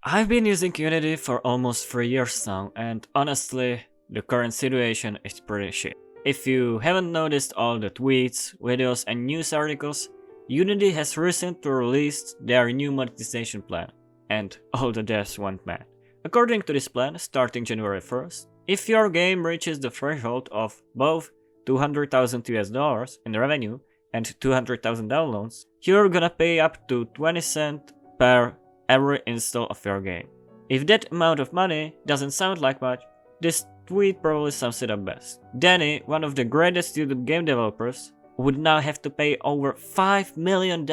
I've been using Unity for almost 3 years now, and honestly, the current situation is pretty shit. If you haven't noticed all the tweets, videos and news articles, Unity has recently released their new monetization plan, and all the devs went mad. According to this plan, starting January 1st, if your game reaches the threshold of both $200,000 in revenue and 200,000 downloads, you're gonna pay up to 20 cents per every install of your game. If that amount of money doesn't sound like much, this tweet probably sums it up best. Danny, one of the greatest YouTube game developers, would now have to pay over $5 million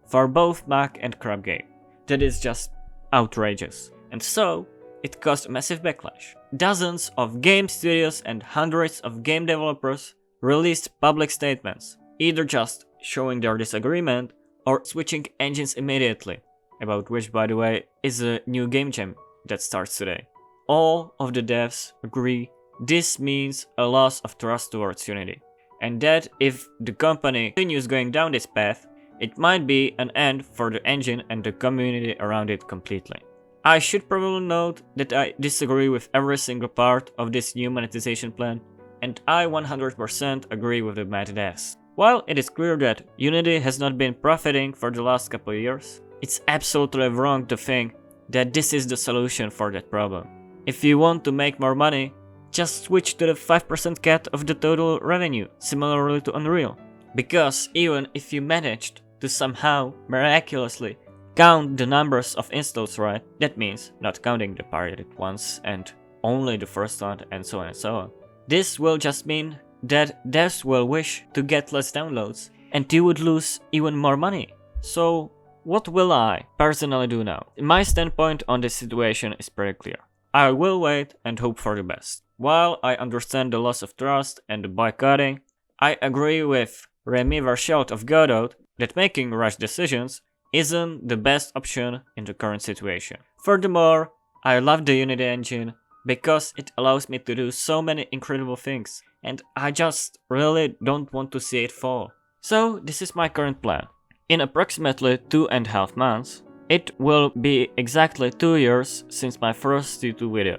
for both Mac and crap game. That is just outrageous. And so, it caused a massive backlash. Dozens of game studios and hundreds of game developers released public statements, either just showing their disagreement or switching engines immediately, about which, by the way, is a new game jam that starts today. All of the devs agree this means a loss of trust towards Unity, and that if the company continues going down this path, it might be an end for the engine and the community around it completely. I should probably note that I disagree with every single part of this new monetization plan, and I 100% agree with the mad devs. While it is clear that Unity has not been profiting for the last couple of years, it's absolutely wrong to think that this is the solution for that problem. If you want to make more money, just switch to the 5% cut of the total revenue, similarly to Unreal. Because even if you managed to somehow, miraculously, count the numbers of installs right, that means not counting the pirated ones and only the first one and so on and so on. This will just mean that devs will wish to get less downloads and you would lose even more money. So, what will I personally do now? My standpoint on this situation is pretty clear. I will wait and hope for the best. While I understand the loss of trust and the boycotting, I agree with Remy Verschout of Godot that making rash decisions isn't the best option in the current situation. Furthermore, I love the Unity engine because it allows me to do so many incredible things, and I just really don't want to see it fall. So this is my current plan. In approximately 2.5 months, it will be exactly 2 years since my first YouTube video.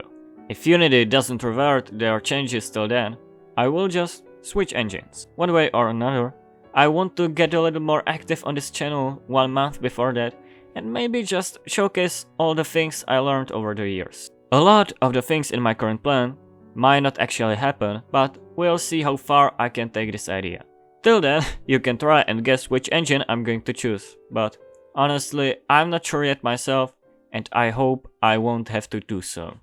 If Unity doesn't revert their changes till then, I will just switch engines. One way or another, I want to get a little more active on this channel 1 month before that and maybe just showcase all the things I learned over the years. A lot of the things in my current plan might not actually happen, but we'll see how far I can take this idea. Till then, you can try and guess which engine I'm going to choose, but honestly, I'm not sure yet myself, and I hope I won't have to do so.